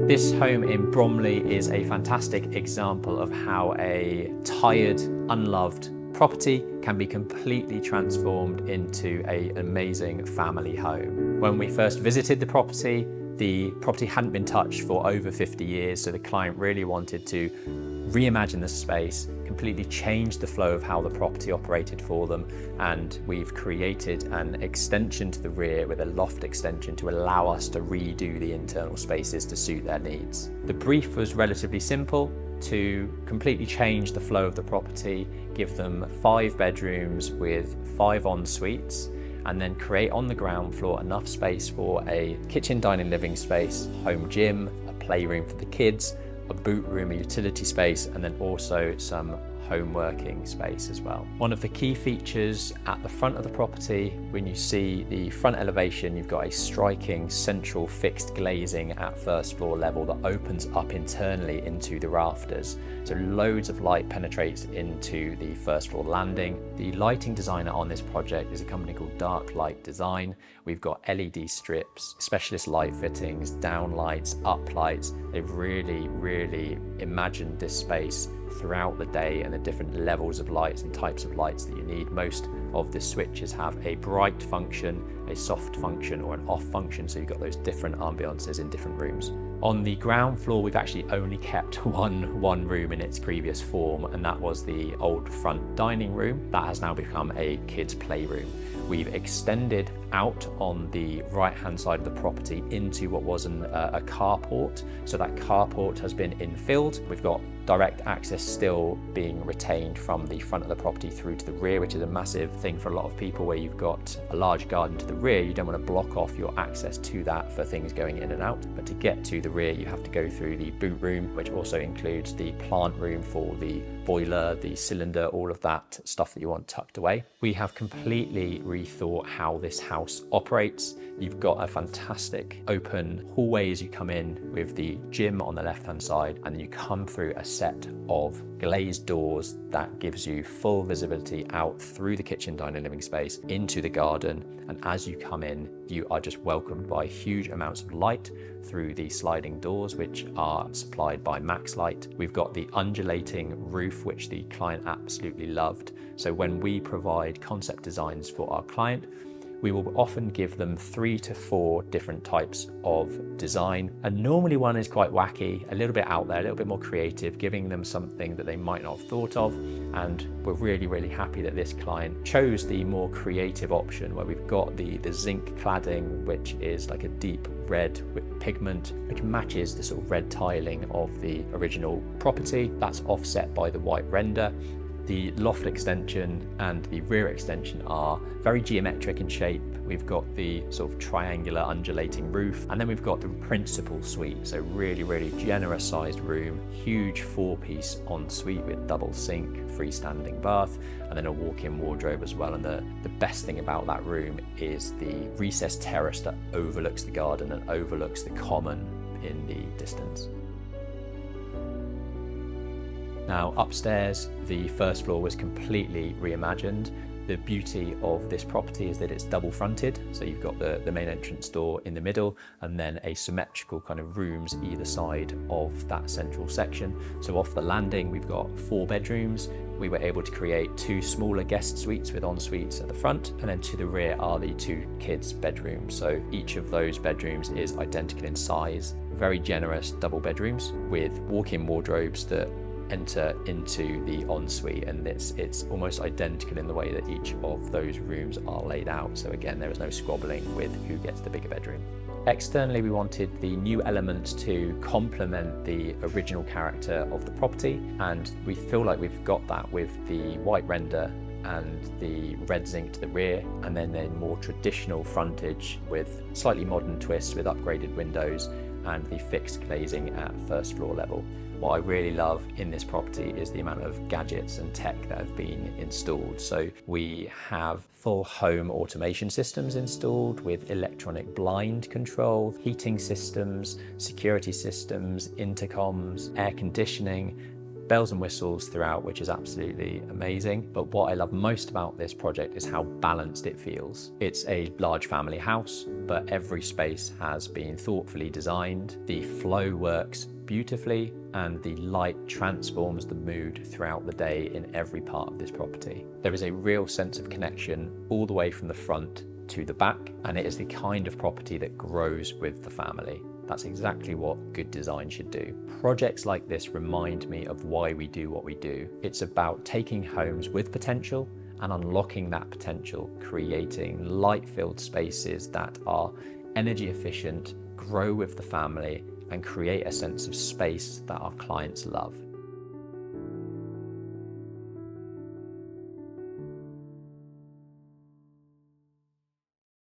This home in Bromley is a fantastic example of how a tired, unloved property can be completely transformed into an amazing family home. When we first visited the property hadn't been touched for over 50 years, so the client really wanted to reimagine the space, completely change the flow of how the property operated for them, and we've created an extension to the rear with a loft extension to allow us to redo the internal spaces to suit their needs. The brief was relatively simple: to completely change the flow of the property, give them 5 bedrooms with 5 en-suites, and then create on the ground floor enough space for a kitchen, dining, living space, home gym, a playroom for the kids, a boot room, a utility space, and then also some home working space as well. One of the key features at the front of the property, when you see the front elevation, you've got a striking central fixed glazing at first floor level that opens up internally into the rafters. So loads of light penetrates into the first floor landing. The lighting designer on this project is a company called Dark Light Design. We've got LED strips, specialist light fittings, down lights, up lights. They've really imagined this space throughout the day and the different levels of lights and types of lights that you need. Most of the switches have a bright function, a soft function, or an off function, so you've got those different ambiances in different rooms. On the ground floor, we've actually only kept one room in its previous form, and that was the old front dining room. That has now become a kids' playroom. We've extended out on the right-hand side of the property into what was a carport. So that carport has been infilled. We've got direct access still being retained from the front of the property through to the rear, which is a massive thing for a lot of people. Where you've got a large garden to the rear, you don't want to block off your access to that for things going in and out. But to get to the rear, you have to go through the boot room, which also includes the plant room for the boiler, the cylinder, all of that stuff that you want tucked away. We have completely rethought how this house operates. You've got a fantastic open hallway as you come in, with the gym on the left-hand side, and then you come through a set of glazed doors that gives you full visibility out through the kitchen, dining, living space into the garden. And as you come in, you are just welcomed by huge amounts of light through the sliding doors, which are supplied by Max Light. We've got the undulating roof, which the client absolutely loved. So when we provide concept designs for our client, we will often give them 3 to 4 different types of design. And normally one is quite wacky, a little bit out there, a little bit more creative, giving them something that they might not have thought of. And we're really happy that this client chose the more creative option, where we've got the zinc cladding, which is like a deep red with pigment, which matches the sort of red tiling of the original property. That's offset by the white render. The loft extension and the rear extension are very geometric in shape. We've got the sort of triangular undulating roof, and then we've got the principal suite. So really generous sized room, huge 4-piece ensuite with double sink, freestanding bath, and then a walk-in wardrobe as well. And the best thing about that room is the recessed terrace that overlooks the garden and overlooks the common in the distance. Now upstairs, the first floor was completely reimagined. The beauty of this property is that it's double fronted. So you've got the main entrance door in the middle, and then a symmetrical kind of rooms either side of that central section. So off the landing, we've got 4 bedrooms. We were able to create 2 smaller guest suites with en-suites at the front, and then to the rear are the 2 kids' bedrooms. So each of those bedrooms is identical in size. Very generous double bedrooms with walk-in wardrobes that enter into the ensuite, and it's almost identical in the way that each of those rooms are laid out. So again, there is no squabbling with who gets the bigger bedroom. Externally, we wanted the new elements to complement the original character of the property, and we feel like we've got that with the white render and the red zinc to the rear, and then a more traditional frontage with slightly modern twists with upgraded windows and the fixed glazing at first floor level. What I really love in this property is the amount of gadgets and tech that have been installed. So we have full home automation systems installed with electronic blind control, heating systems, security systems, intercoms, air conditioning, bells and whistles throughout, which is absolutely amazing. But what I love most about this project is how balanced it feels. It's a large family house, but every space has been thoughtfully designed. The flow works beautifully, and the light transforms the mood throughout the day in every part of this property. There is a real sense of connection all the way from the front to the back, and it is the kind of property that grows with the family. That's exactly what good design should do. Projects like this remind me of why we do what we do. It's about taking homes with potential and unlocking that potential, creating light-filled spaces that are energy efficient, grow with the family, and create a sense of space that our clients love.